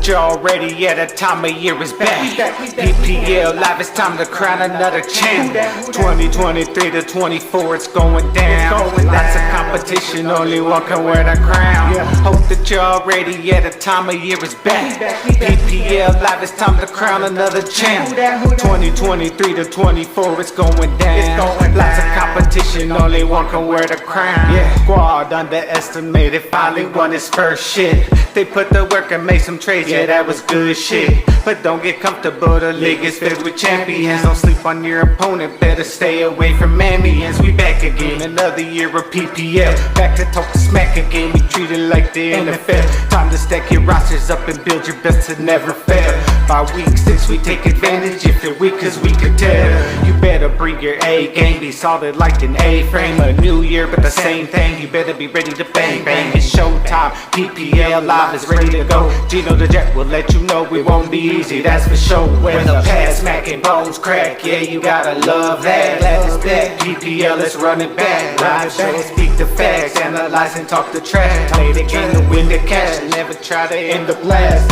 that you're already at a time of year is back. PPL live, it's time to crown another champ. 2023 to 24, it's going down. Lots of competition, only one can wear the crown. Hope that you're already at a time of year is back. PPL live, it's time to crown another champ. 2023 to 24, it's going down. Lots of competition, only one can wear the crown. Squad underestimated, finally won his first shit. They put the work and made some trades, yeah, that was good shit. But don't get comfortable, the league is filled with champions. Don't sleep on your opponent, better stay away from ambience. We back again, another year of PPL. Back to talk smack again, we treat it like the NFL. Time to stack your rosters up and build your best to never fail. By week 6 we take advantage, if you're weak cause we can tell. You better bring your A game, be solid like an A-frame. A new year but the same thing, you better be ready to bang bang. It's showtime, PPL live is ready to go. Gino the Jet will let you know we won't be easy, that's for sure. When the pass smacking bones crack, yeah, you gotta love that. Glad it's back, PPL, let's run it back. Live show, speak the facts, analyze and talk the trash. Play the game to win the cash, never try to end the blast.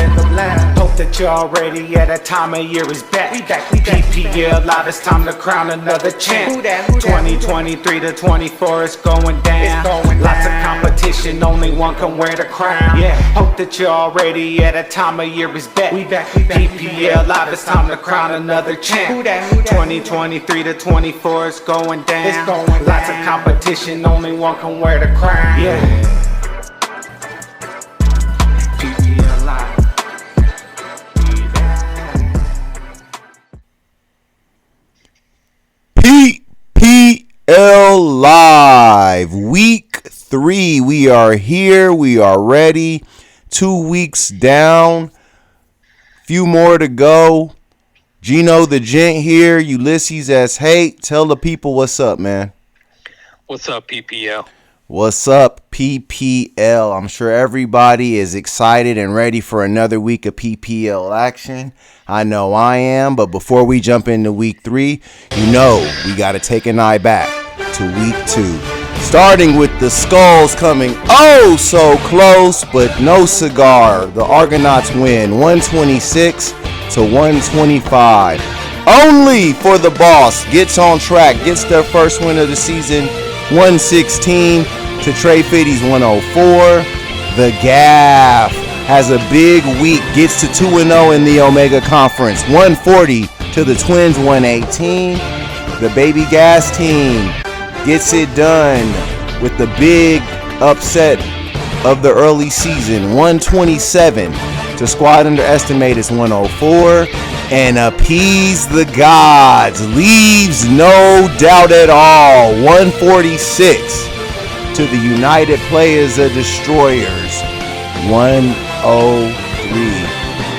Hope that you're already at a time of year is back. PPL live, it's time to crown another champ. 2023 to 24, it's going down. Lots of competition, only one can wear the crown. Hope that you're already at a time of year is back. PPL live, it's time to crown another champ. 2023 to 24, it's going down. Lots of competition, only one can wear the crown. PPL live. PPL Live, week 3. We are here. We are ready. 2 weeks down. Few more to go. Gino the Gent here. Ulysses S. Hate. Tell the people what's up, man. What's up, PPL? What's up, PPL? I'm sure everybody is excited and ready for another week of PPL action. I know I am, but before we jump into week 3, you know we got to take an eye back to week 2. Starting with the Skulls coming oh so close, but no cigar. The Argonauts win 126 to 125. Only for the Boss gets on track, gets their first win of the season, 116 to Trey Fitty's 104. The GAFF has a big week, gets to 2-0 in the Omega Conference, 140 to the Twins, 118. The Baby Gas team gets it done with the big upset of the early season, 127 to Squad Underestimated's 104. And Appease the Gods leaves no doubt at all, 146 to the United Players of Destroyers, 103.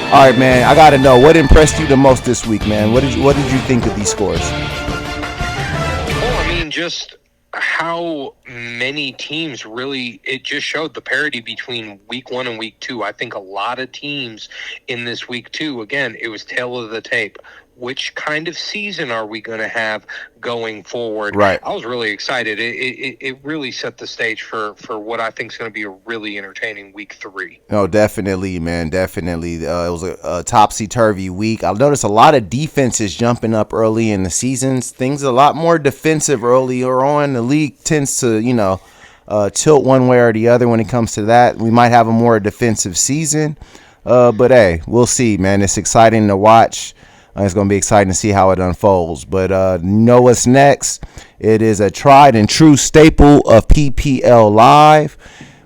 All right, man, I gotta know, what impressed you the most this week, man? What did you think of these scores? Well, I mean, just how many teams really, it just showed the parity between week 1 and week 2. I think a lot of teams in this week 2, again, it was tail of the tape. Which kind of season are we going to have going forward? Right. I was really excited. It really set the stage for what I think is going to be a really entertaining week 3. No, definitely, man. Definitely. It was a topsy-turvy week. I noticed a lot of defenses jumping up early in the seasons. Things a lot more defensive earlier on. The league tends to, tilt one way or the other when it comes to that. We might have a more defensive season. But, hey, we'll see, man. It's exciting to watch. It's going to be exciting to see how it unfolds. But know what's next? It is a tried and true staple of PPL Live.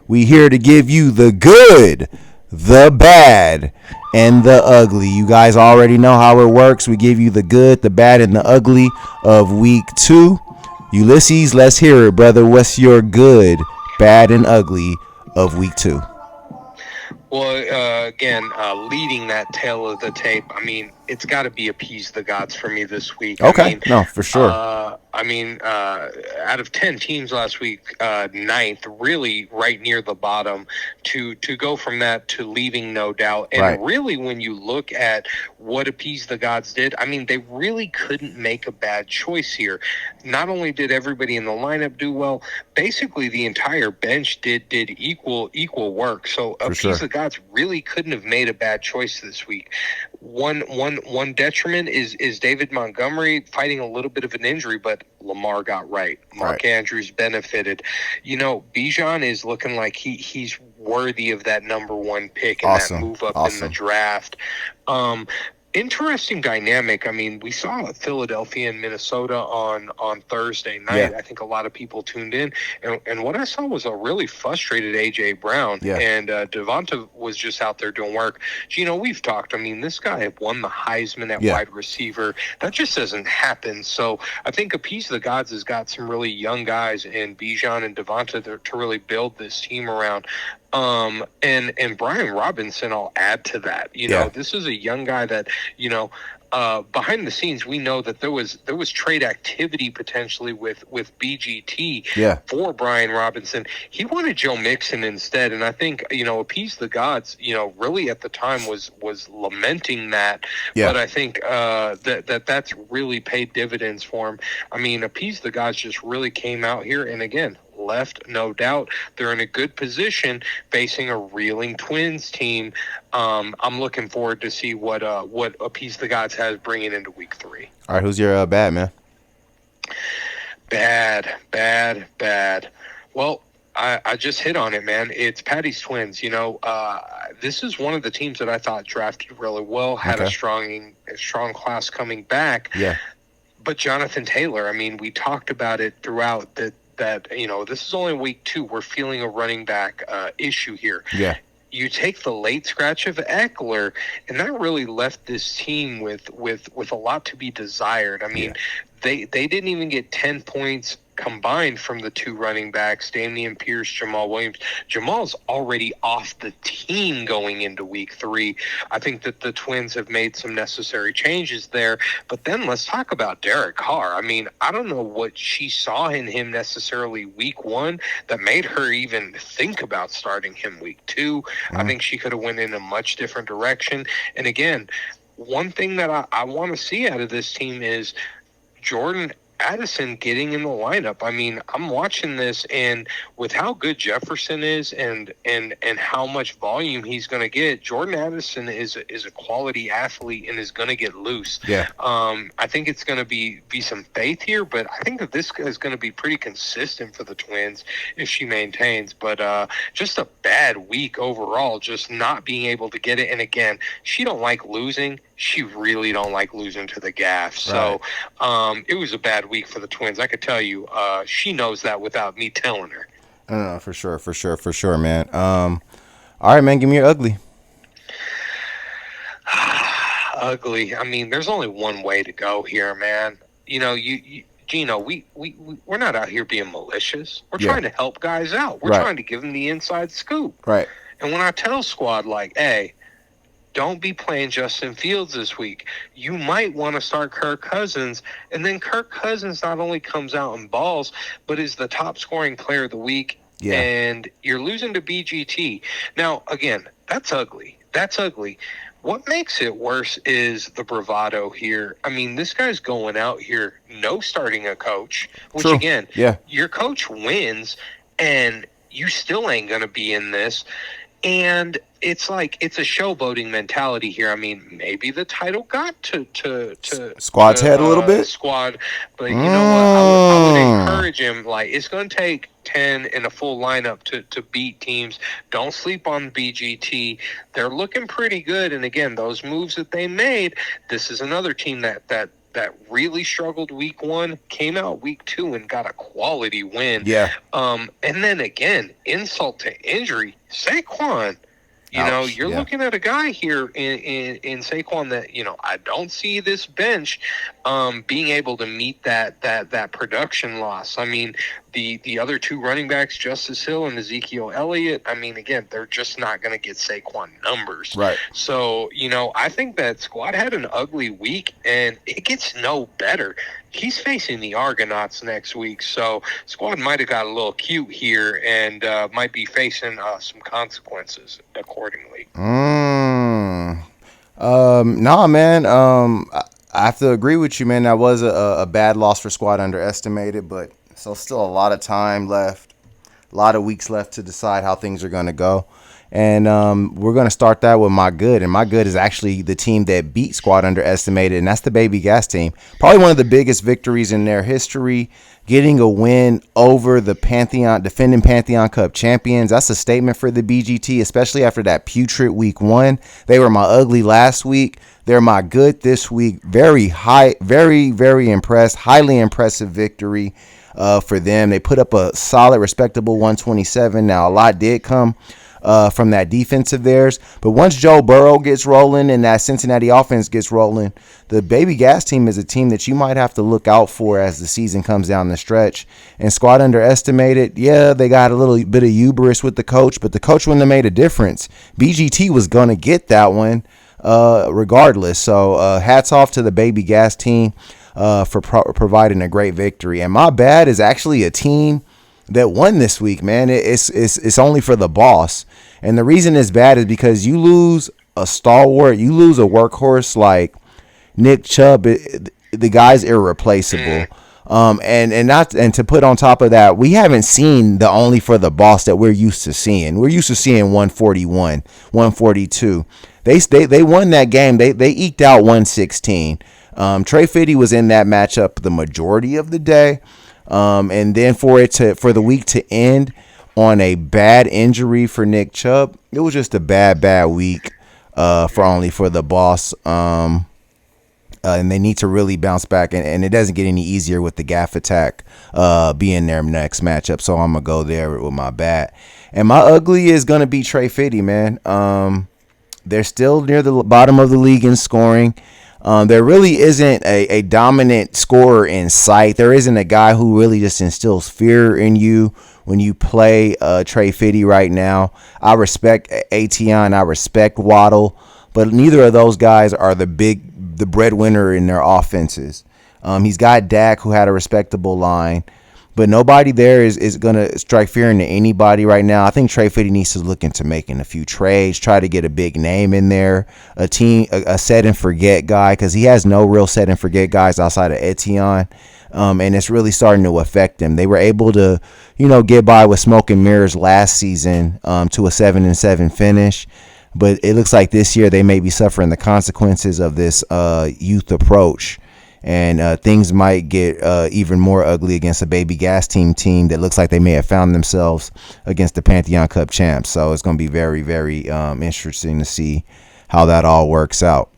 We here to give you the good, the bad, and the ugly. You guys already know how it works. We give you the good, the bad, and the ugly of week 2. Ulysses, let's hear it, brother. What's your good, bad, and ugly of week 2? Well, again, leading that tail of the tape, I mean, it's got to be Appease the Gods for me this week. Okay, I mean, no, for sure. Out of 10 teams last week, 9th, really right near the bottom, to go from that to leaving no doubt. And right. Really, when you look at what Appease the Gods did, I mean, they really couldn't make a bad choice here. Not only did everybody in the lineup do well, basically the entire bench did equal work. So Appease the Gods really couldn't have made a bad choice this week. One detriment is David Montgomery fighting a little bit of an injury, but Lamar got right. Mark Andrews benefited. You know, Bijan is looking like he's worthy of that number 1 pick and that move up in the draft. Interesting dynamic. I mean, we saw Philadelphia and Minnesota on Thursday night. I think a lot of people tuned in, and what I saw was a really frustrated A.J. Brown, and Devonta was just out there doing work. Gino, we've talked. I mean, this guy won the Heisman at wide receiver. That just doesn't happen. So I think Appease the Gods has got some really young guys in Bijan and Devonta to really build this team around. And Brian Robinson, I'll add to that. You know, this is a young guy that, you know, behind the scenes, we know that there was trade activity potentially with BGT for Brian Robinson. He wanted Joe Mixon instead, and I think, you know, Appease the Gods, you know, really at the time was lamenting that. But I think that's really paid dividends for him. I mean, Appease the Gods just really came out here, and again, left, no doubt. They're in a good position facing a reeling Twins team. I'm looking forward to see what Appease the Gods has bringing into week 3. All right, who's your bad, man? Bad. Well, I just hit on it, man. It's Patty's Twins. You know, this is one of the teams that I thought drafted really well, had a strong class coming back. Yeah. But Jonathan Taylor, I mean, we talked about it throughout that, you know, this is only week 2. We're feeling a running back issue here. Yeah. You take the late scratch of Eckler, and that really left this team with a lot to be desired. I mean, they didn't even get 10 points combined from the 2 running backs, Damian Pierce, Jamal Williams. Jamal's already off the team going into week 3. I think that the Twins have made some necessary changes there. But then let's talk about Derek Carr. I mean, I don't know what she saw in him necessarily week 1 that made her even think about starting him week 2. I think she could have went in a much different direction. And again, one thing that I want to see out of this team is Jordan Addison getting in the lineup. I mean, I'm watching this, and with how good Jefferson is and how much volume he's going to get, Jordan Addison is a quality athlete and is going to get loose. Yeah. I think it's going to be some faith here, but I think that this is going to be pretty consistent for the Twins if she maintains. But just a bad week overall, just not being able to get it. And again, she don't like losing. She really don't like losing to the GAFF. So it was a bad week for the Twins. I could tell you, she knows that without me telling her. No, for sure, man. All right, man, give me your ugly. Ugly. I mean, there's only one way to go here, man. You know, Gino, we're not out here being malicious. We're trying to help guys out. We're trying to give them the inside scoop. Right. And when I tell squad, like, hey, don't be playing Justin Fields this week. You might want to start Kirk Cousins, and then Kirk Cousins not only comes out and balls, but is the top scoring player of the week, and you're losing to BGT. Now, again, that's ugly. What makes it worse is the bravado here. I mean, this guy's going out here, no starting a coach, which, again, your coach wins, and you still ain't going to be in this. And it's like, it's a showboating mentality here. I mean, maybe the title got to Squad's head a little bit. Squad, but you know what? I would encourage him. Like, it's going to take 10 in a full lineup to beat teams. Don't sleep on BGT. They're looking pretty good. And again, those moves that they made. This is another team that really struggled week 1, came out week 2 and got a quality win. Yeah. And then again, insult to injury, Saquon. You know, you're looking at a guy here in Saquon that, you know, I don't see this bench being able to meet that production loss. I mean, the other 2 running backs, Justice Hill and Ezekiel Elliott, I mean, again, they're just not going to get Saquon numbers. Right. So, you know, I think that squad had an ugly week, and it gets no better. He's facing the Argonauts next week, so squad might have got a little cute here and might be facing some consequences accordingly. Nah, man. I have to agree with you, man. That was a bad loss for squad underestimated, but so still a lot of time left, a lot of weeks left to decide how things are going to go. And we're going to start that with my good. And my good is actually the team that beat squad underestimated, and that's the Baby Gas team. Probably one of the biggest victories in their history, getting a win over the defending Pantheon Cup champions. That's a statement for the BGT, especially after that putrid week 1. They were my ugly last week. They're my good this week. Very high, very, very impressed. Highly impressive victory for them. They put up a solid, respectable 127. Now, a lot did come from that defense of theirs. But once Joe Burrow gets rolling and that Cincinnati offense gets rolling, the Baby Gas team is a team that you might have to look out for as the season comes down the stretch. And squad underestimated, yeah, they got a little bit of hubris with the coach, but the coach wouldn't have made a difference. BGT was going to get that one regardless. So hats off to the Baby Gas team for providing a great victory. And my bad is actually a team that won this week, man. It's only for the boss. And the reason it's bad is because you lose a stalwart, you lose a workhorse like Nick Chubb. The guy's irreplaceable. And to put on top of that, we haven't seen the only for the boss that we're used to seeing. We're used to seeing 141, 142. They won that game. They eked out 116. Trey Fiddy was in that matchup the majority of the day. And then for the week to end on a bad injury for Nick Chubb, it was just a bad week for the boss. And they need to really bounce back, and it doesn't get any easier with the GAFF attack being their next matchup. So I'm gonna go there with my bad, and my ugly is gonna be Trey Fiddy, man. They're still near the bottom of the league in scoring. There really isn't a dominant scorer in sight. There isn't a guy who really just instills fear in you when you play Trey Fiddy right now. I respect Etienne. I respect Waddle. But neither of those guys are the breadwinner in their offenses. He's got Dak, who had a respectable line. But nobody there is going to strike fear into anybody right now. I think Trey Fiddy needs to look into making a few trades, try to get a big name in there, a set and forget guy, because he has no real set and forget guys outside of Etienne. And it's really starting to affect him. They were able to, get by with smoke and mirrors last season to a 7-7 finish. But it looks like this year they may be suffering the consequences of this youth approach. And things might get even more ugly against a Baby Gas team that looks like they may have found themselves against the Pantheon Cup champs. So it's going to be very, very interesting to see how that all works out.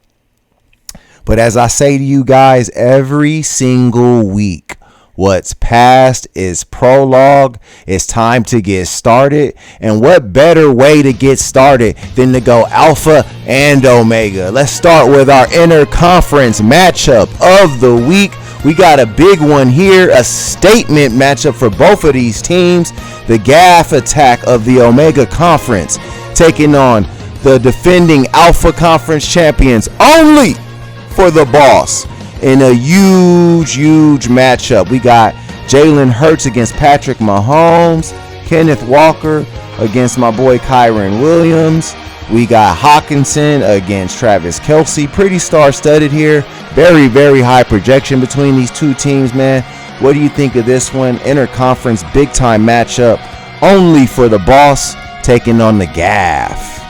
But as I say to you guys every single week, what's past is prologue. It's time to get started. And what better way to get started than to go alpha and omega? Let's start with our interconference matchup of the week. We got a big one here, a statement matchup for both of these teams. The GAFF attack of the Omega Conference taking on the defending Alpha Conference champions only for the boss. In a huge matchup, we got Jalen Hurts against Patrick Mahomes, Kenneth Walker against my boy Kyron Williams. We got Hawkinson against Travis Kelce. Pretty star-studded here. Very, very high projection between these two teams, man. What do you think of this one? Interconference big-time matchup only for the boss taking on the GAFF.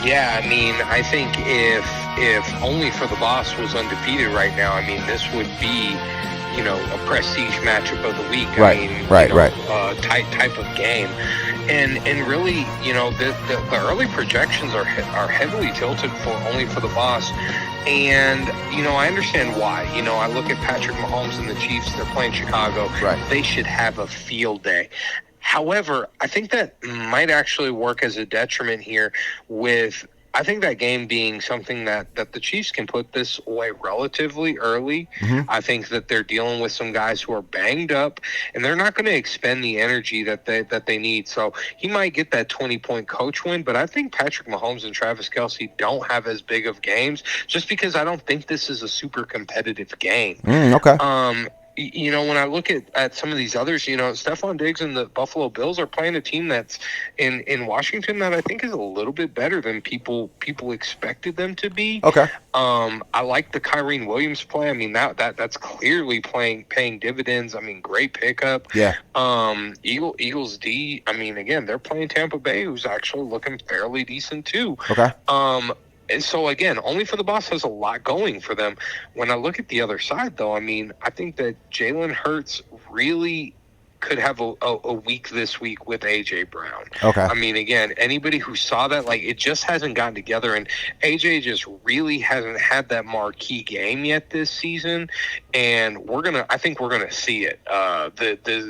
Yeah, I think if only for the boss was undefeated right now, this would be, a prestige matchup of the week. Right. Type of game. And really, the early projections are heavily tilted for only for the boss. And, I understand why. I look at Patrick Mahomes and the Chiefs, they're playing Chicago. Right. They should have a field day. However, I think that might actually work as a detriment here with, I think that game being something that the Chiefs can put this away relatively early. Mm-hmm. I think that they're dealing with some guys who are banged up, and they're not going to expend the energy that they need. So he might get that 20-point coach win, but I think Patrick Mahomes and Travis Kelce don't have as big of games just because I don't think this is a super competitive game. Okay. when I look at some of these others, Stephon Diggs and the Buffalo Bills are playing a team that's in Washington that I think is a little bit better than people expected them to be. Okay. I like the Kyrene Williams play. I mean, that's clearly paying dividends. I mean, great pickup. Yeah. Eagles D. I mean, again, they're playing Tampa Bay, who's actually looking fairly decent too. Okay. And so, again, Only for the Boss has a lot going for them. When I look at the other side, though, I mean, I think that Jalen Hurts really could have a week this week with A.J. Brown. Okay. I mean, again, anybody who saw that, like, it just hasn't gotten together, and A.J. just really hasn't had that marquee game yet this season, and I think we're gonna see it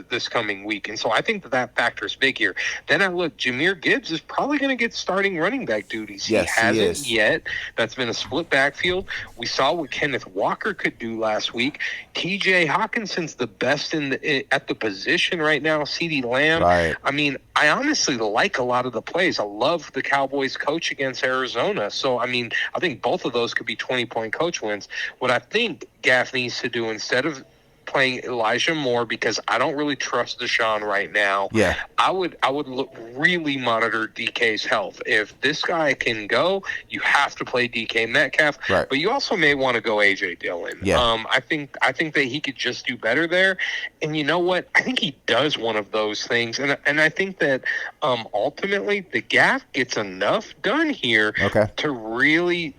this coming week, and so I think that factor is big here. Then I look, Jahmyr Gibbs is probably gonna get starting running back duties. Yes, he hasn't is. yet. That's been a split backfield. We saw what Kenneth Walker could do last week. T.J. Hawkinson's the best at the position right now. CeeDee Lamb. Right. I mean, I honestly like a lot of the plays. I love the Cowboys coach against Arizona. So, I mean, I think both of those could be 20-point coach wins. What I think Gaff needs to do, instead of playing Elijah Moore, because I don't really trust Deshaun right now. Yeah. I would really monitor DK's health. If this guy can go, you have to play DK Metcalf. Right. But you also may want to go AJ Dillon. Yeah. I think that he could just do better there. And you know what? I think he does one of those things. And I think that ultimately the Gaff gets enough done here to really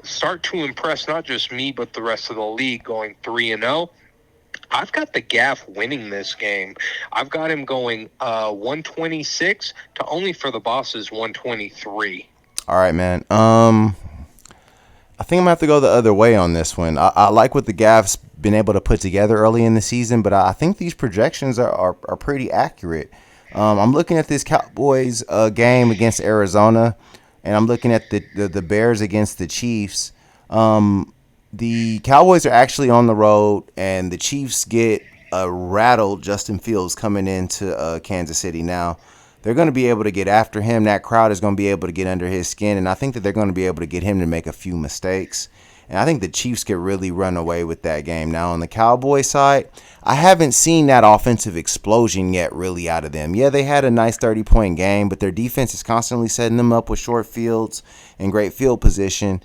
start to impress not just me but the rest of the league, going 3-0. I've got the Gaff winning this game. I've got him going 126 to Only for the Boss's 123. All right, man. I think I'm gonna have to go the other way on this one. I like what the Gaff's been able to put together early in the season, but I think these projections are pretty accurate. I'm looking at this Cowboys game against Arizona, and I'm looking at the Bears against the Chiefs. The Cowboys are actually on the road, and the Chiefs get a rattled Justin Fields coming into Kansas City. Now, they're going to be able to get after him. That crowd is going to be able to get under his skin, and I think that they're going to be able to get him to make a few mistakes. And I think the Chiefs could really run away with that game. Now, on the Cowboys side, I haven't seen that offensive explosion yet really out of them. Yeah, they had a nice 30-point game, but their defense is constantly setting them up with short fields and great field position.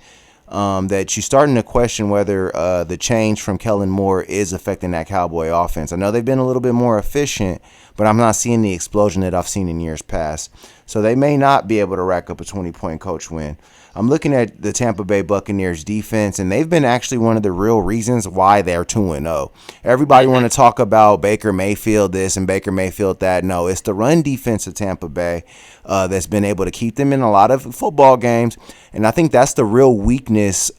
That you're starting to question whether the change from Kellen Moore is affecting that Cowboy offense. I know they've been a little bit more efficient, but I'm not seeing the explosion that I've seen in years past. So they may not be able to rack up a 20-point coach win. I'm looking at the Tampa Bay Buccaneers defense, and they've been actually one of the real reasons why they're 2-0. Everybody want to talk about Baker Mayfield this and Baker Mayfield that. No, it's the run defense of Tampa Bay that's been able to keep them in a lot of football games, and I think that's the real weakness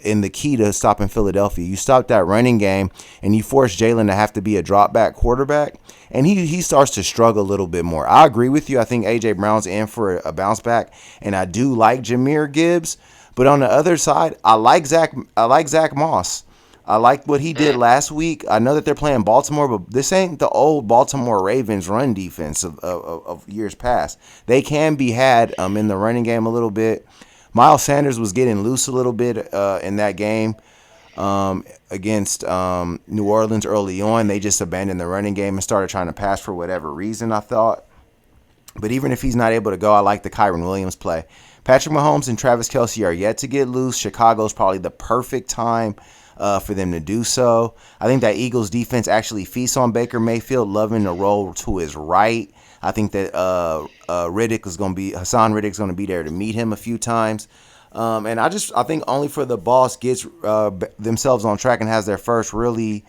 in the key to stopping Philadelphia. You stop that running game, and you force Jalen to have to be a drop back quarterback, and he starts to struggle a little bit more. I agree with you. I think A.J. Brown's in for a bounce back, and I do like Jahmyr Gibbs. But on the other side, I like Zach Moss. I like what he did last week. I know that they're playing Baltimore, but this ain't the old Baltimore Ravens run defense of years past. They can be had in the running game a little bit. Miles Sanders was getting loose a little bit in that game against New Orleans early on. They just abandoned the running game and started trying to pass for whatever reason, I thought. But even if he's not able to go, I like the Kyrene Williams play. Patrick Mahomes and Travis Kelce are yet to get loose. Chicago's probably the perfect time for them to do so. I think that Eagles defense actually feasts on Baker Mayfield, loving to roll to his right. I think that Hassan Reddick's going to be there to meet him a few times. And I think Only for the Boss gets themselves on track and has their first really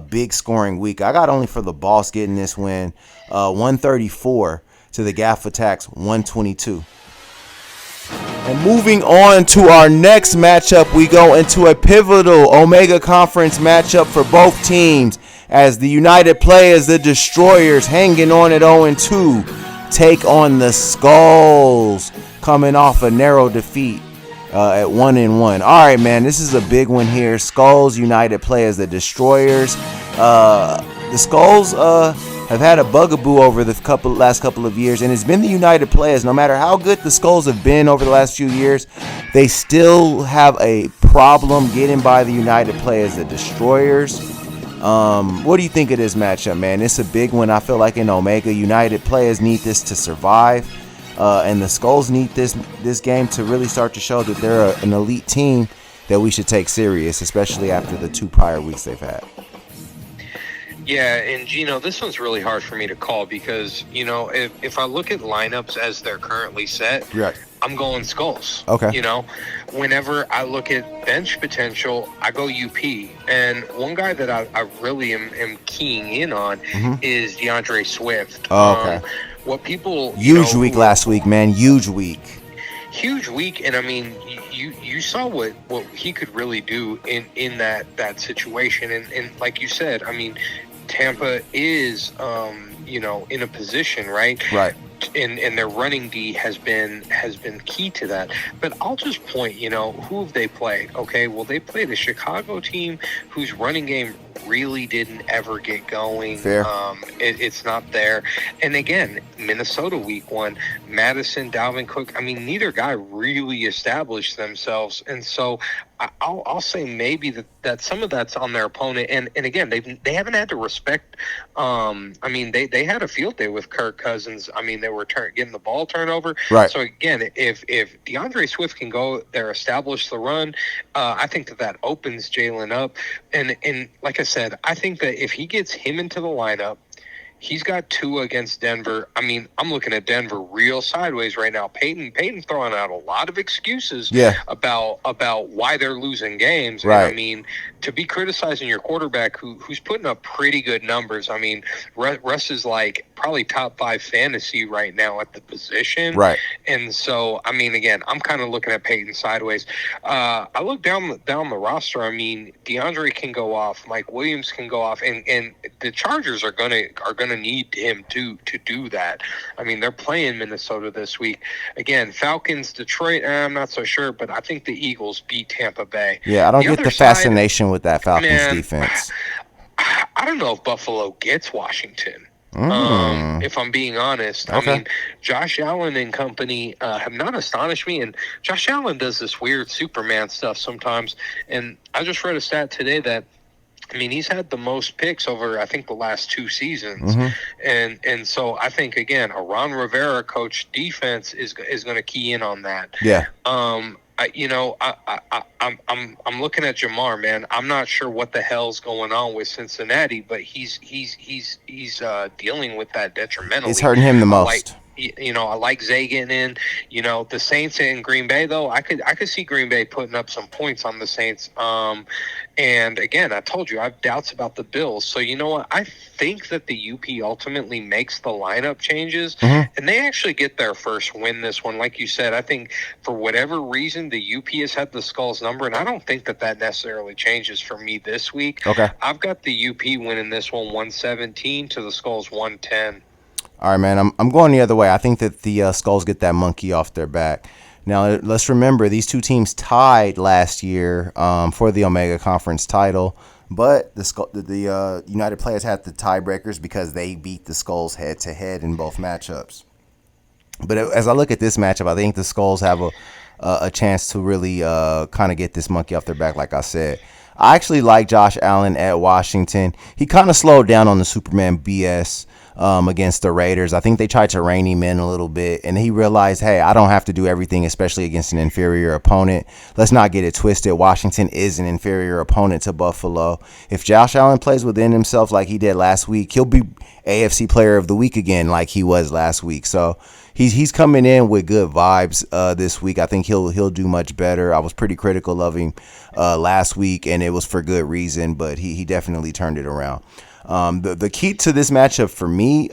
big scoring week. I got Only for the Boss getting this win 134 to the Gaff Attacks 122. And moving on to our next matchup, we go into a pivotal Omega Conference matchup for both teams as the United Players, the Destroyers, hanging on at 0-2, take on the Skulls, coming off a narrow defeat at 1-1. All right, man, this is a big one here. Skulls, United Players, the Destroyers. The Skulls have had a bugaboo over the last couple of years, and it's been the United Players. No matter how good the Skulls have been over the last few years, they still have a problem getting by the United Players, the Destroyers. What do you think of this matchup, man? It's a big one. I feel like in Omega, United players need this to survive, and the Skulls need this game to really start to show that they're an elite team that we should take serious, especially after the 2 prior weeks they've had. Yeah, and Gino, this one's really hard for me to call because, if I look at lineups as they're currently set, Right. I'm going Skulls. Okay. Whenever I look at bench potential, I go UP. And one guy that I really am keying in on is DeAndre Swift. Oh, okay. What people... Huge week last week, man. Huge week. Huge week, and I mean, you saw what he could really do in that situation, and like you said, I mean, Tampa is in a position, right? And their running D has been key to that. But I'll just point, who have they played? Okay, well, they played a Chicago team whose running game really didn't ever get going. Fair. It's not there. And again, Minnesota week 1, Madison, Dalvin Cook, I mean, neither guy really established themselves. And so I'll say maybe that some of that's on their opponent. And again, they haven't had to respect. I mean, they had a field day with Kirk Cousins. I mean, they were getting the ball turnover. Right. So again, if DeAndre Swift can go there, establish the run, I think that opens Jalen up. And like I said, I think that if he gets him into the lineup, he's got 2 against Denver. I mean, I'm looking at Denver real sideways right now. Peyton throwing out a lot of excuses about why they're losing games. Right. And I mean, to be criticizing your quarterback who's putting up pretty good numbers. I mean, Russ is like probably top 5 fantasy right now at the position. Right. And so, I mean, again, I'm kind of looking at Peyton sideways. I look down the roster. I mean, DeAndre can go off, Mike Williams can go off, and the Chargers are gonna need him to do that. I mean, they're playing Minnesota this week. Again, Falcons, Detroit, I'm not so sure, but I think the Eagles beat Tampa Bay. Yeah, I don't get the fascination with that Falcons defense. I don't know if Buffalo gets Washington. If I'm being honest. Okay. I mean, Josh Allen and company have not astonished me, and Josh Allen does this weird Superman stuff sometimes, and I just read a stat today that, I mean, he's had the most picks over, I think, the last 2 seasons. And so I think, again, a Ron Rivera coach defense is going to key in on that. Yeah. I'm looking at Jamar, man. I'm not sure what the hell's going on with Cincinnati, but he's dealing with that detrimentally. It's hurting him the most. I like Zay getting in. The Saints in Green Bay, though, I could see Green Bay putting up some points on the Saints. And again, I told you I have doubts about the Bills. So you know what? I think that the UP ultimately makes the lineup changes, and they actually get their first win this one. Like you said, I think for whatever reason, the UP has had the Skulls number, and I don't think that necessarily changes for me this week. Okay. I've got the UP winning this one 117 to the Skulls 110. All right, man. I'm going the other way. I think that the Skulls get that monkey off their back. Now, let's remember, these 2 teams tied last year for the Omega Conference title, but the United players had the tiebreakers because they beat the Skulls head-to-head in both matchups. But as I look at this matchup, I think the Skulls have a chance to really kind of get this monkey off their back, like I said. I actually like Josh Allen at Washington. He kind of slowed down on the Superman BS against the Raiders. I think they tried to rein him in a little bit, and he realized, hey, I don't have to do everything, especially against an inferior opponent. Let's not get it twisted. Washington is an inferior opponent to Buffalo. If Josh Allen plays within himself like he did last week, he'll be AFC Player of the Week again like he was last week. So he's coming in with good vibes this week. I think he'll do much better. I was pretty critical of him last week, and it was for good reason, but he definitely turned it around. The key to this matchup for me,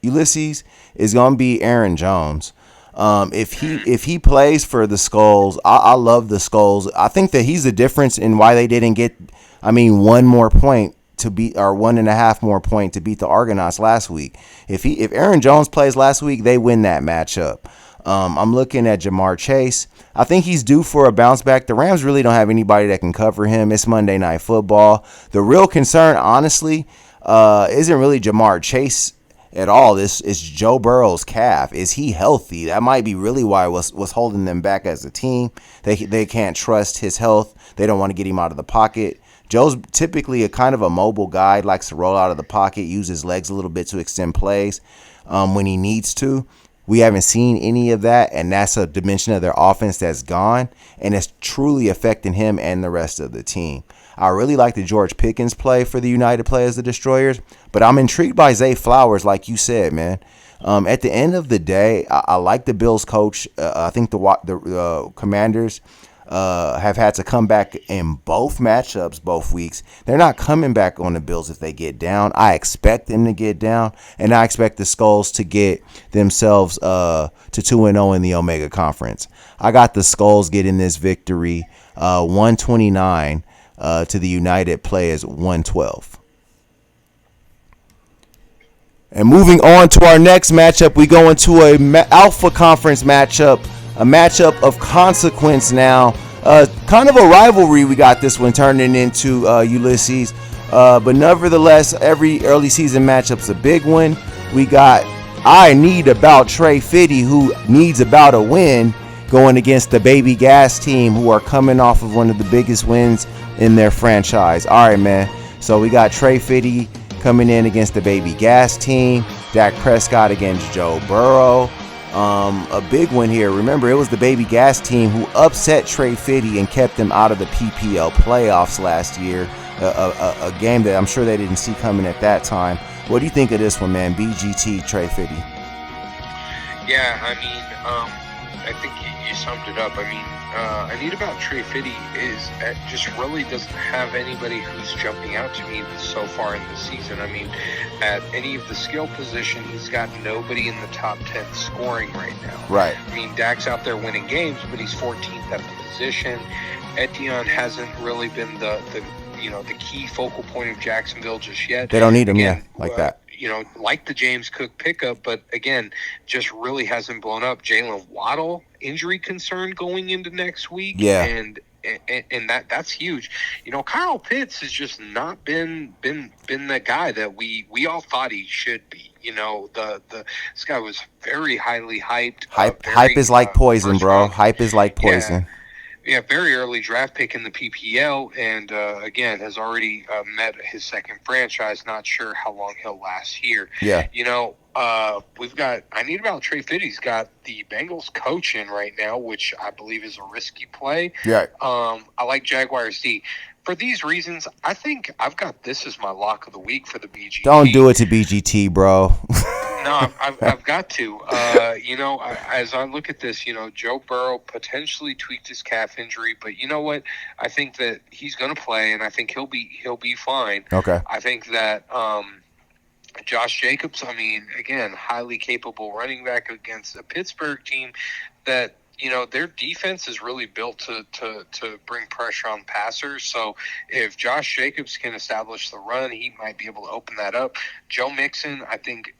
Ulysses, is going to be Aaron Jones. If he plays for the Skulls, I love the Skulls. I think that he's the difference in why they didn't get, 1 more point to beat, or 1.5 more point to beat the Argonauts last week. If Aaron Jones plays last week, they win that matchup. I'm looking at Jamar Chase. I think he's due for a bounce back. The Rams really don't have anybody that can cover him. It's Monday Night Football. The real concern, honestly, isn't really Jamar Chase at all. This is Joe Burrow's calf. Is he healthy? That might be really why what's holding them back as a team. They can't trust his health. They don't want to get him out of the pocket. Joe's typically a kind of a mobile guy, likes to roll out of the pocket, use his legs a little bit to extend plays when he needs to. We haven't seen any of that, and that's a dimension of their offense that's gone, and it's truly affecting him and the rest of the team. I really like the George Pickens play for the United play as the Destroyers, but I'm intrigued by Zay Flowers, like you said, man. At the end of the day, I like the Bills coach. I think the Commanders have had to come back in both matchups, both weeks. They're not coming back on the Bills if they get down. I expect them to get down, and I expect the Skulls to get themselves to 2-0 in the Omega Conference. I got the Skulls getting this victory 129 to the United players 112. And moving on to our next matchup, we go into a Alpha Conference matchup, a matchup of consequence now. Kind of a rivalry we got this one turning into, Ulysses. But nevertheless, every early season matchup's a big one. We got I Need About Trey Fitty, who needs about a win, going against the Baby Gas team, who are coming off of one of the biggest wins in their franchise. All right, man. So we got Trey Fitty coming in against the Baby Gas team. Dak Prescott against Joe Burrow. A big one here. Remember, it was the Baby Gas team who upset Trey Fitty and kept them out of the PPL playoffs last year. A game that I'm sure they didn't see coming at that time. What do you think of this one, man? BGT, Trey Fitty. Yeah, I mean, I think you summed it up. I mean, I Need About Trey Fitty is just really doesn't have anybody who's jumping out to me so far in the season. I mean, at any of the skill position, he's got nobody in the top 10 scoring right now. Right. I mean, Dak's out there winning games, but he's 14th at the position. Etienne hasn't really been the key focal point of Jacksonville just yet. They don't need him, like that. Like the James Cook pickup, but again, just really hasn't blown up. Jalen Waddle, injury concern going into next week. Yeah. And that's huge. Kyle Pitts has just not been the guy that we all thought he should be. This guy was very highly hyped. Hype is like poison, bro. Hype is like poison. Yeah, very early draft pick in the PPL, and again has already met his second franchise. Not sure how long he'll last here. Yeah, we've got. I Need About Trey Fitty's got the Bengals coach in right now, which I believe is a risky play. Yeah. I like Jaguars D. For these reasons, I think I've got this as my lock of the week for the BGT. Don't do it to BGT, bro. No, I've got to. As I look at this, Joe Burrow potentially tweaked his calf injury, but you know what? I think that he's going to play, and I think he'll be fine. Okay. I think that Josh Jacobs, I mean, again, highly capable running back against a Pittsburgh team that their defense is really built to bring pressure on passers. So if Josh Jacobs can establish the run, he might be able to open that up. Joe Mixon, I think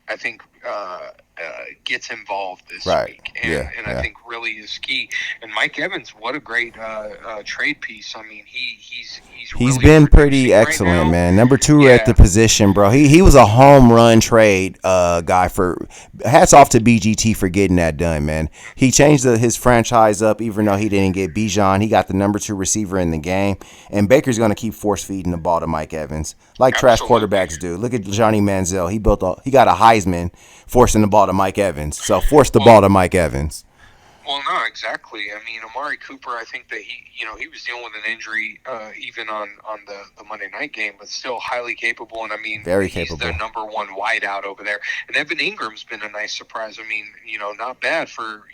gets involved this week, and I think really is key. And Mike Evans, what a great trade piece. I mean, he's really been pretty excellent, right now. Man. Number 2 at the position, bro. He was a home run trade guy. For hats off to BGT for getting that done, man. He changed his franchise up, even though he didn't get Bijan. He got the number 2 receiver in the game, and Baker's going to keep force feeding the ball to Mike Evans like trash quarterbacks do. Look at Johnny Manziel. He got a Heisman forcing the ball to Mike Evans. So force the ball to Mike Evans. Well, no, exactly. I mean, Amari Cooper, I think that he was dealing with an injury even on the Monday night game, but still highly capable. And I mean, very he's capable. Their number 1 wideout over there. And Evan Ingram's been a nice surprise. I mean, not bad for,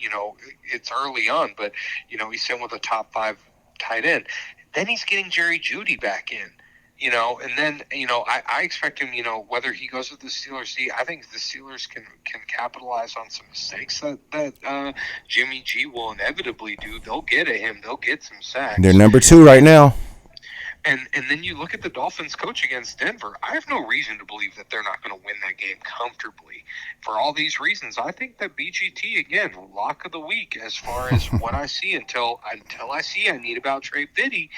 it's early on, but, he's sitting with a top 5 tight end. Then he's getting Jerry Jeudy back in. And then, I expect him, whether he goes with the Steelers D, I think the Steelers can capitalize on some mistakes that Jimmy G will inevitably do. They'll get at him. They'll get some sacks. They're number 2 right now. And then you look at the Dolphins coach against Denver. I have no reason to believe that they're not going to win that game comfortably. For all these reasons, I think that BGT, again, lock of the week as far as what I see until I see I Need About Trey Fitty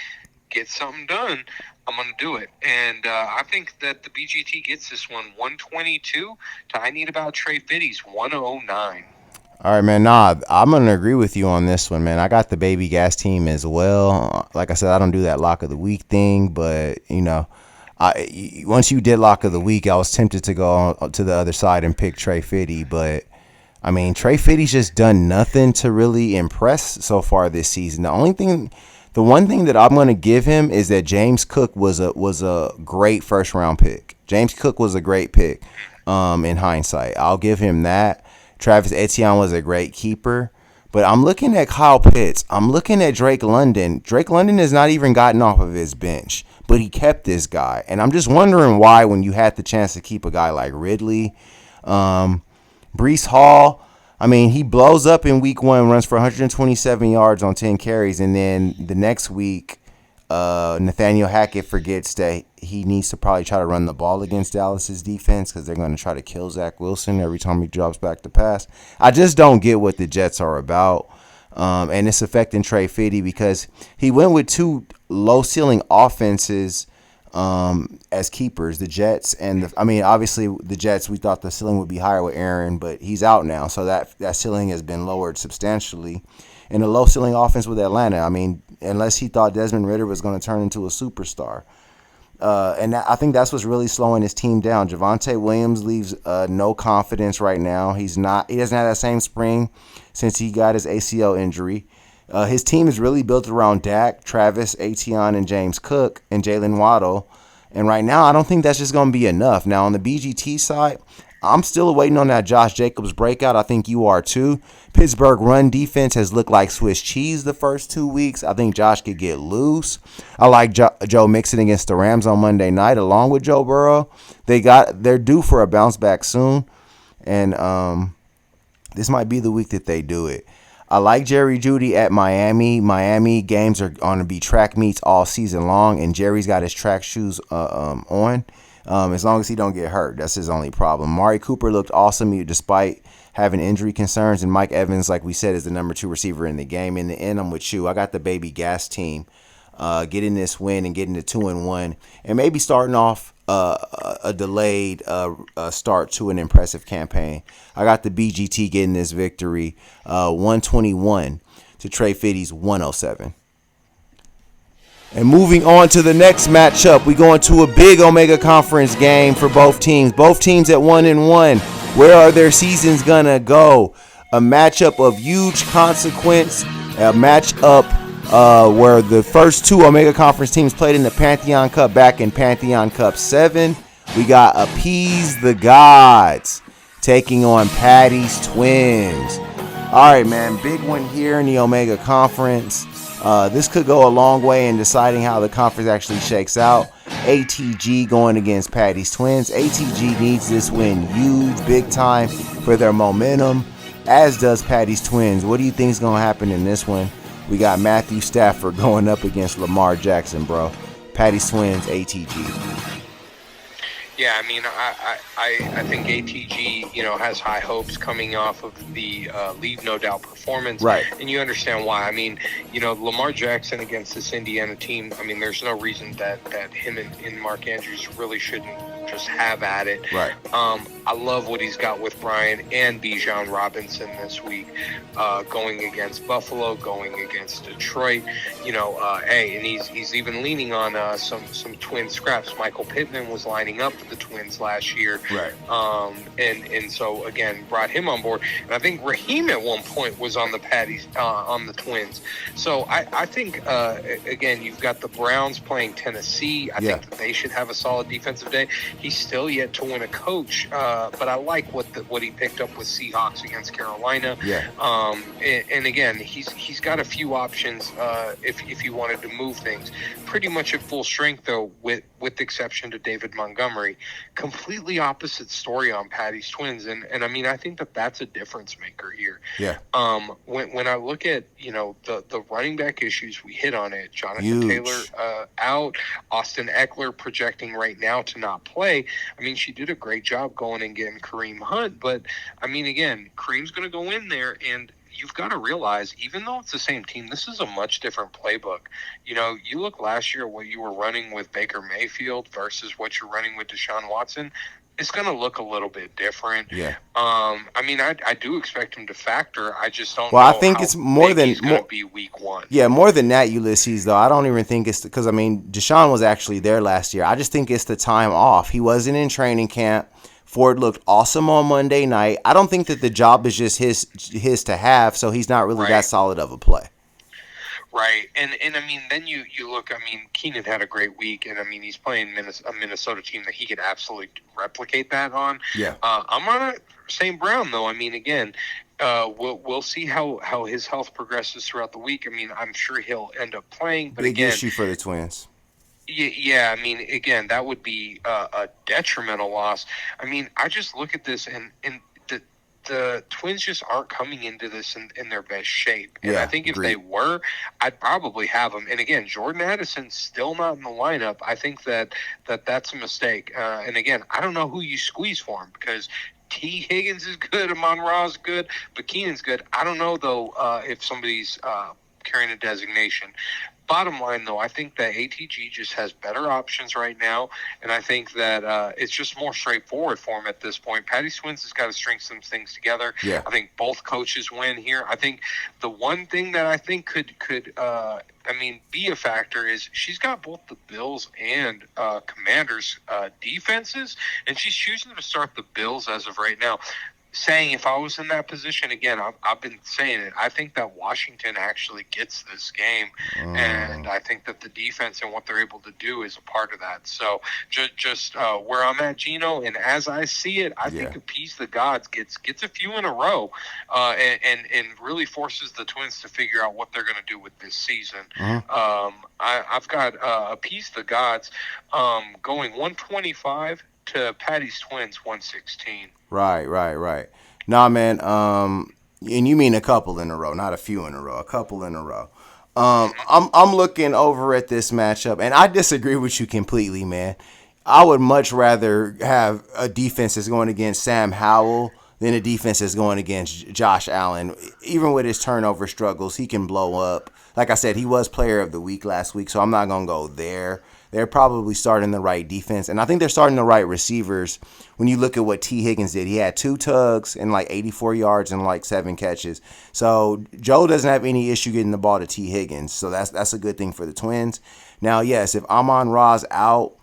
get something done. I'm going to do it. And I think that the BGT gets this one 122 to I Need About Trey Fitty's 109. All right, man. Nah, I'm gonna agree with you on this one, man. I got the baby gas team as well. Like I said, I don't do that lock of the week thing, but once you did lock of the week, I was tempted to go to the other side and pick Trey Fitty, but I mean, Trey Fitty's just done nothing to really impress so far this season. The one thing that I'm gonna give him is that James Cook was a great first round pick. James Cook was a great pick. In hindsight, I'll give him that. Travis Etienne was a great keeper. But I'm looking at Kyle Pitts. I'm looking at Drake London. Drake London has not even gotten off of his bench, but he kept this guy. And I'm just wondering why, when you had the chance to keep a guy like Ridley. Breece Hall, I mean, he blows up in week 1, runs for 127 yards on 10 carries. And then the next week, Nathaniel Hackett forgets that he needs to probably try to run the ball against Dallas's defense because they're going to try to kill Zach Wilson every time he drops back to pass. I just don't get what the Jets are about. And it's affecting Trey Fitty because he went with 2 low-ceiling offenses as keepers, the Jets. And, obviously the Jets, we thought the ceiling would be higher with Aaron, but he's out now. So that ceiling has been lowered substantially. And a low-ceiling offense with Atlanta, unless he thought Desmond Ridder was going to turn into a superstar. I think that's what's really slowing his team down. Javonte Williams leaves no confidence right now. He doesn't have that same spring since he got his ACL injury. His team is really built around Dak, Travis Etienne, and James Cook, and Jalen Waddle. And right now, I don't think that's just going to be enough. Now, on the BGT side, I'm still waiting on that Josh Jacobs breakout. I think you are too. Pittsburgh run defense has looked like Swiss cheese the first 2 weeks. I think Josh could get loose. I like Joe Mixon against the Rams on Monday night along with Joe Burrow. They're due for a bounce back soon. And this might be the week that they do it. I like Jerry Jeudy at Miami. Miami games are going to be track meets all season long, and Jerry's got his track shoes on. As long as he don't get hurt, that's his only problem. Mari Cooper looked awesome despite having injury concerns, and Mike Evans, like we said, is the number 2 receiver in the game. In the end, I'm with you. I got the baby gas team getting this win and getting the 2-1, and maybe starting off a delayed start to an impressive campaign. I got the BGT getting this victory, 121 to Trey Fitty's 107. And moving on to the next matchup, we go into a big Omega Conference game for both teams. Both teams at 1-1. Where are their seasons gonna go? A matchup of huge consequence. A matchup where the first 2 Omega Conference teams played in the Pantheon Cup back in Pantheon Cup 7. We got Appease the Gods taking on Patty's Twins. All right, man, big one here in the Omega Conference. This could go a long way in deciding how the conference actually shakes out. ATG going against Patty's Twins. ATG needs this win huge, big time for their momentum, as does Patty's Twins. What do you think is going to happen in this one? We got Matthew Stafford going up against Lamar Jackson, bro. Patty's Twins, ATG. Yeah, I think ATG, has high hopes coming off of the Leave No Doubt performance. Right. And you understand why. Lamar Jackson against this Indiana team, there's no reason that him and Mark Andrews really shouldn't just have at it. Right. I love what he's got with Brian and Bijan Robinson this week, going against Buffalo, going against Detroit. And he's even leaning on some twin scraps. Michael Pittman was lining up for the Twins last year. Right. And so again brought him on board. And I think Raheem at one point was on the on the Twins. So I think again you've got the Browns playing Tennessee. I think that they should have a solid defensive day. He's still yet to win a coach, but I like what he picked up with Seahawks against Carolina. Yeah. And again, he's got a few options if he wanted to move things. Pretty much at full strength though, with the exception to David Montgomery. Completely opposite story on Patty's Twins, and I think that's a difference maker here. Yeah. When I look at the running back issues, we hit on it. Jonathan Taylor out, Austin Eckler projecting right now to not play. She did a great job going and getting Kareem Hunt, but again, Kareem's going to go in there and you've got to realize, even though it's the same team, this is a much different playbook. You look last year what you were running with Baker Mayfield versus what you're running with Deshaun Watson. It's going to look a little bit different. Yeah. I do expect him to factor. I just don't Well, know I think how it's more big than he's going to be week one. Yeah, more than that, Ulysses, though. I don't even think it's because, Deshaun was actually there last year. I just think it's the time off. He wasn't in training camp. Ford looked awesome on Monday night. I don't think that the job is just his to have, so he's not really that solid of a play. Right, and then you look. Keenan had a great week, and he's playing a Minnesota team that he could absolutely replicate that on. Yeah, I'm on St. Brown though. Again, we'll see how his health progresses throughout the week. I'm sure he'll end up playing, but big again, issue for the Twins. Yeah. Again, that would be a detrimental loss. I just look at this and the Twins just aren't coming into this in their best shape. And I think if they were, I'd probably have them. And again, Jordan Addison's still not in the lineup. I think that's a mistake. And again, I don't know who you squeeze for him because T. Higgins is good, Amon-Ra's good, but Keenan's good. I don't know, though, if somebody's carrying a designation. Bottom line, though, I think that ATG just has better options right now, and I think that it's just more straightforward for him at this point. Patty Swins has got to string some things together. Yeah. I think both coaches win here. I think the one thing that I think could be a factor is she's got both the Bills and Commanders defenses, and she's choosing to start the Bills as of right now. Saying if I was in that position again, I've been saying it. I think that Washington actually gets this game, and I think that the defense and what they're able to do is a part of that. So just where I'm at, Gino, and as I see it, I think Appease the Gods gets a few in a row, and really forces the Twins to figure out what they're going to do with this season. I've got Appease the Gods going 125 to Patty's Twins 116. Right. Nah, man. And you mean a couple in a row, not a few in a row. A couple in a row. I'm looking over at this matchup, and I disagree with you completely, man. I would much rather have a defense that's going against Sam Howell than a defense that's going against Josh Allen. Even with his turnover struggles, he can blow up. Like I said, he was player of the week last week, so I'm not going to go there. They're probably starting the right defense, and I think they're starting the right receivers. When you look at what T. Higgins did, he had 2 tugs and 84 yards and 7 catches. So Joe doesn't have any issue getting the ball to T. Higgins, so that's a good thing for the Twins. Now, yes, if Amon-Ra's out,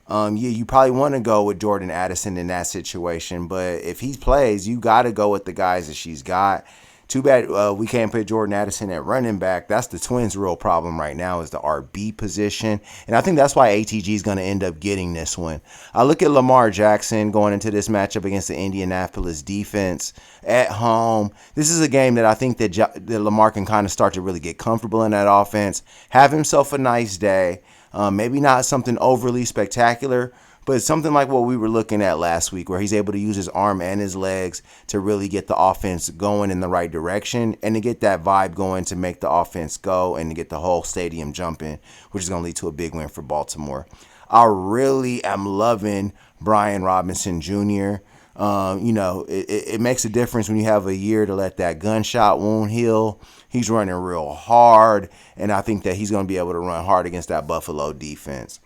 you probably want to go with Jordan Addison in that situation, but if he plays, you got to go with the guys that she's got. Too bad we can't put Jordan Addison at running back. That's the Twins' real problem right now is the RB position. And I think that's why ATG is going to end up getting this one. I look at Lamar Jackson going into this matchup against the Indianapolis defense at home. This is a game that I think that Lamar can kind of start to really get comfortable in that offense, have himself a nice day. Maybe not something overly spectacular, but something like what we were looking at last week where he's able to use his arm and his legs to really get the offense going in the right direction and to get that vibe going to make the offense go and to get the whole stadium jumping, which is going to lead to a big win for Baltimore. I really am loving Brian Robinson Jr. It makes a difference when you have a year to let that gunshot wound heal. He's running real hard, and I think that he's going to be able to run hard against that Buffalo defense.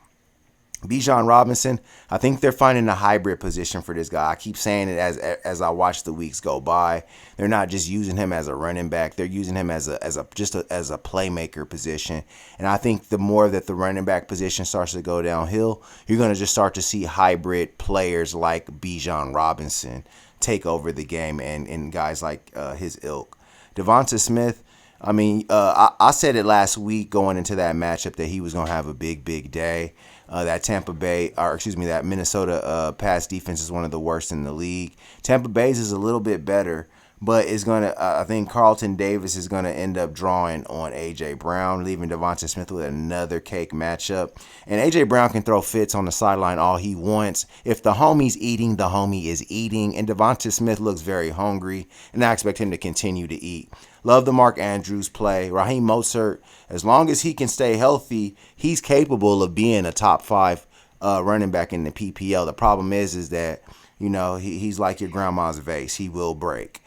Bijan Robinson, I think they're finding a hybrid position for this guy. I keep saying it as I watch the weeks go by. They're not just using him as a running back; they're using him as a playmaker position. And I think the more that the running back position starts to go downhill, you're going to just start to see hybrid players like Bijan Robinson take over the game and guys like his ilk. Devonta Smith. I said it last week going into that matchup that he was going to have a big day. That Minnesota pass defense is one of the worst in the league. Tampa Bay's is a little bit better, but it's going to, I think Carlton Davis is going to end up drawing on A.J. Brown, leaving Devonta Smith with another cake matchup. And A.J. Brown can throw fits on the sideline all he wants. If the homie's eating, the homie is eating. And Devonta Smith looks very hungry, and I expect him to continue to eat. Love the Mark Andrews play. Raheem Mostert, as long as he can stay healthy, he's capable of being a top 5 running back in the PPL. The problem is that, he's like your grandma's vase. He will break.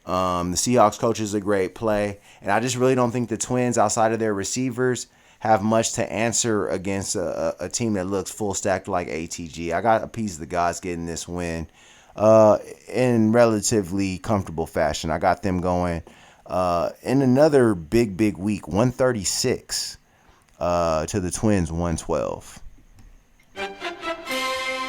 The Seahawks coach is a great play. And I just really don't think the Twins, outside of their receivers, have much to answer against a team that looks full stacked like ATG. I got a piece of the guys getting this win in relatively comfortable fashion. I got them going in another big week, 136 to the Twins, 112.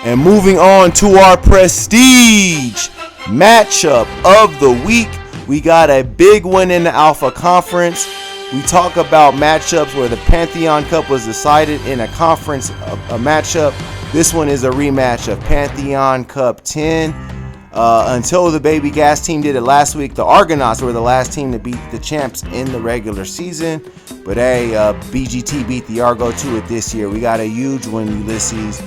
And moving on to our prestige matchup of the week, we got a big one in the Alpha Conference. We talk about matchups where the Pantheon Cup was decided in a conference a matchup. This one is a rematch of Pantheon Cup 10. Until the Baby Gas team did it last week, the Argonauts were the last team to beat the champs in the regular season. But hey, BGT beat the Argo to it this year. We got a huge win, Ulysses.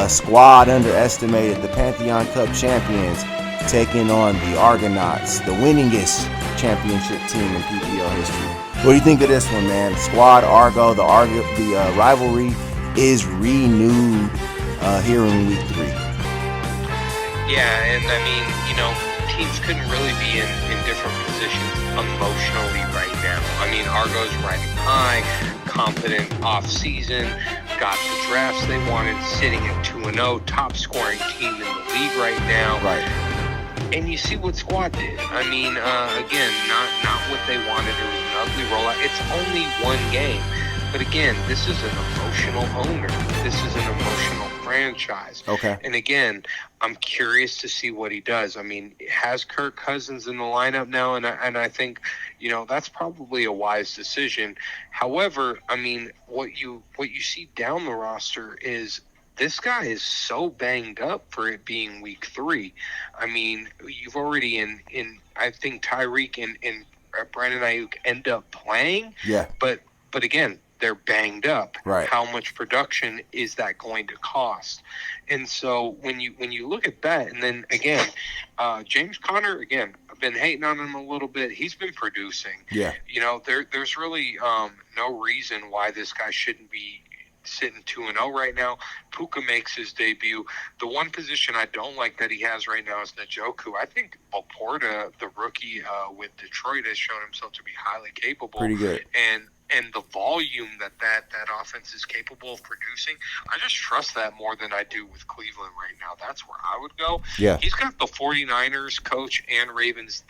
Squad underestimated the Pantheon Cup champions taking on the Argonauts, the winningest championship team in PPL history. What do you think of this one, man? Squad, Argo, the rivalry is renewed here in week 3. Yeah, and I mean, teams couldn't really be in different positions emotionally right now. I mean, Argo's riding high, confident off-season, got the drafts they wanted, sitting at 2-0, top scoring team in the league right now. Right. And you see what Squad did. I mean, again, not what they wanted. It was an ugly rollout. It's only one game. But again, this is an emotional owner. This is an emotional franchise. Okay. And again, I'm curious to see what he does. I mean, has Kirk Cousins in the lineup now? And I think, that's probably a wise decision. However, I mean, what you see down the roster is this guy is so banged up for it being week 3. I mean, you've already I think Tyreek and Brandon Ayuk end up playing. Yeah. But again, they're banged up. Right. How much production is that going to cost? And so when you look at that, and then again, James Conner, again, I've been hating on him a little bit. He's been producing. Yeah. There's really no reason why this guy shouldn't be sitting 2-0 right now. Puka makes his debut. The one position I don't like that he has right now is Njoku. I think Laporta, the rookie with Detroit, has shown himself to be highly capable. Pretty good. And the volume that offense is capable of producing, I just trust that more than I do with Cleveland right now. That's where I would go. Yeah. He's got the 49ers coach and Ravens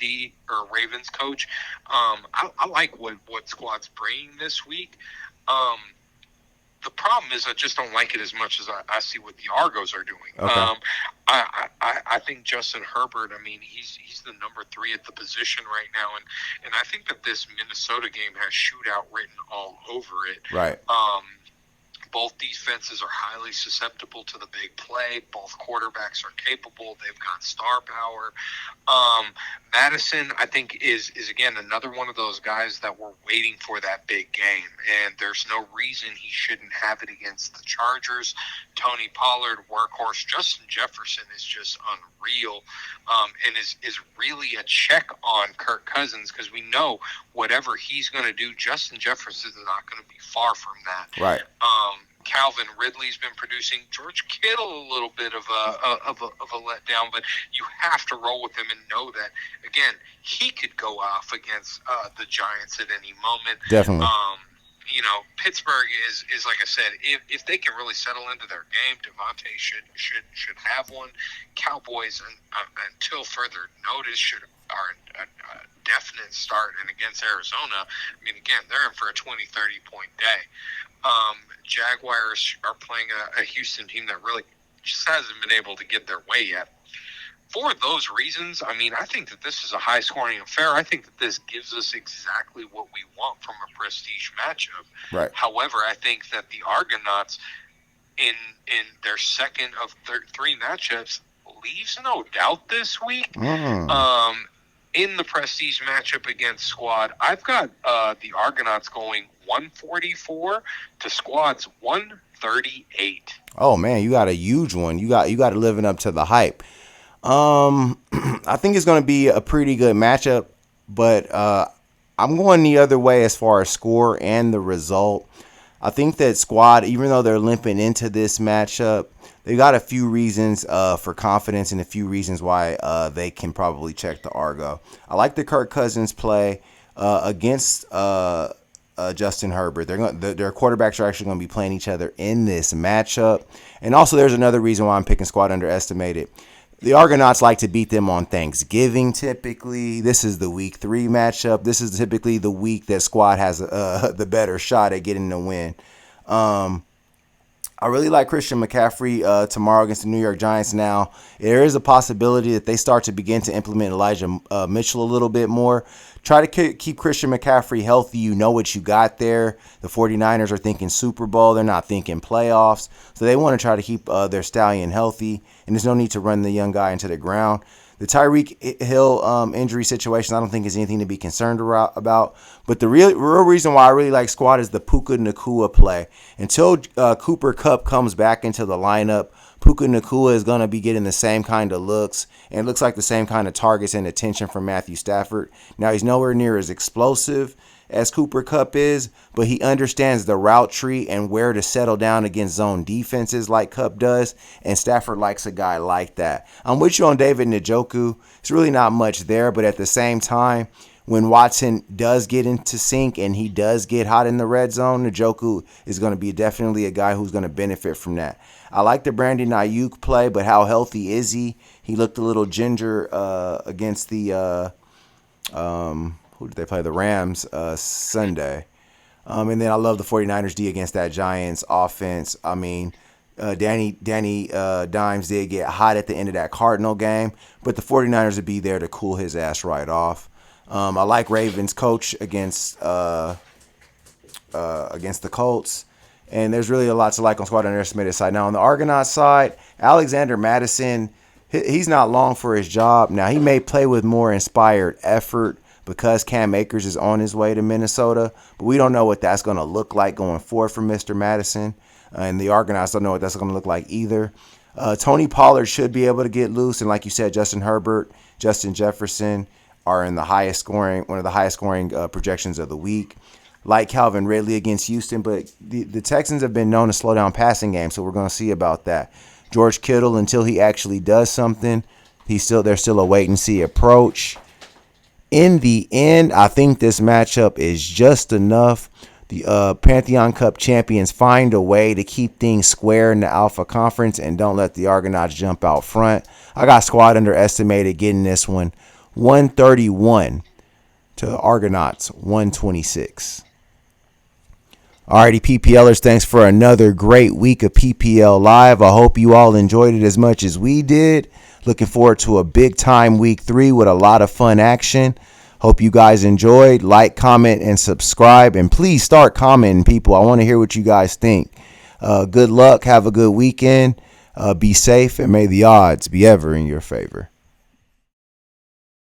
coach. I like what Squad's bringing this week. The problem is I just don't like it as much as I see what the Argos are doing. Okay. I think Justin Herbert, I mean, he's the number 3 at the position right now, and I think that this Minnesota game has shootout written all over it. Right. Both defenses are highly susceptible to the big play. Both quarterbacks are capable. They've got star power. Madison, I think, is again another one of those guys that we're waiting for that big game, and there's no reason he shouldn't have it against the Chargers. Tony Pollard, workhorse. Justin Jefferson is just unreal, and is really a check on Kirk Cousins, because we know whatever he's going to do, Justin Jefferson is not going to be far from that. Right. Calvin Ridley's been producing. George Kittle, a little bit of a letdown, but you have to roll with him and know that, again, he could go off against the Giants at any moment. Definitely. Pittsburgh is like I said, if they can really settle into their game, Devontae should have one. Cowboys, until further notice, are a definite start. And against Arizona, I mean, again, they're in for a 20-30 point day. Jaguars are playing a Houston team that really just hasn't been able to get their way yet. For those reasons, I mean, I think that this is a high-scoring affair. I think that this gives us exactly what we want from a prestige matchup. Right. However, I think that the Argonauts, in their second of 3 matchups, leaves no doubt this week. In the prestige matchup against Squad, I've got the Argonauts going 144 to Squad's 138. Oh man, you got a huge one. You got it living up to the hype. I think it's going to be a pretty good matchup, but I'm going the other way as far as score and the result. I think that squad, even though they're limping into this matchup, they got a few reasons for confidence and a few reasons why they can probably check the Argo. I like the Kirk Cousins play against Justin Herbert. Their quarterbacks are actually going to be playing each other in this matchup. And also there's another reason why I'm picking squad underestimated. The Argonauts like to beat them on Thanksgiving typically. This is the week 3 matchup. This is typically the week that squad has the better shot at getting the win. I really like Christian McCaffrey tomorrow against the New York Giants. Now, there is a possibility that they start to begin to implement Elijah Mitchell a little bit more. Try to keep Christian McCaffrey healthy. You know what you got there. The 49ers are thinking Super Bowl. They're not thinking playoffs. So they want to try to keep their stallion healthy. And there's no need to run the young guy into the ground. The Tyreek Hill injury situation, I don't think is anything to be concerned about. But the real reason why I really like squad is the Puka Nacua play. Until Cooper Kupp comes back into the lineup, Puka Nacua is going to be getting the same kind of looks, and it looks like the same kind of targets and attention from Matthew Stafford. Now, he's nowhere near as explosive as Cooper Kupp is, but he understands the route tree and where to settle down against zone defenses like Kupp does, and Stafford likes a guy like that. I'm with you on David Njoku. It's really not much there, but at the same time, when Watson does get into sync and he does get hot in the red zone, Njoku is going to be definitely a guy who's going to benefit from that. I like the Brandon Ayuk play, but how healthy is he? He looked a little ginger against the who did they play? The Rams Sunday. And then I love the 49ers D against that Giants offense. I mean, Danny Dimes did get hot at the end of that Cardinal game, but the 49ers would be there to cool his ass right off. I like Ravens coach against the Colts. And there's really a lot to like on squad underestimated side. Now, on the Argonaut side, Alexander Mattison, he's not long for his job. Now, he may play with more inspired effort because Cam Akers is on his way to Minnesota. But we don't know what that's going to look like going forward for Mr. Mattison. And the Argonauts don't know what that's going to look like either. Tony Pollard should be able to get loose. And like you said, Justin Herbert, Justin Jefferson are in the highest scoring, one of the highest scoring projections of the week. Like Calvin Ridley against Houston, but the Texans have been known to slow down passing games, so we're going to see about that. George Kittle, until he actually does something, there's still a wait-and-see approach. In the end, I think this matchup is just enough. The Pantheon Cup champions find a way to keep things square in the Alpha Conference and don't let the Argonauts jump out front. I got squad underestimated getting this one 131 to Argonauts 126. Alrighty, PPLers, thanks for another great week of PPL Live. I hope you all enjoyed it as much as we did. Looking forward to a big time week 3 with a lot of fun action. Hope you guys enjoyed. Like, comment, and subscribe. And please start commenting, people. I want to hear what you guys think. Good luck. Have a good weekend. Be safe, and may the odds be ever in your favor.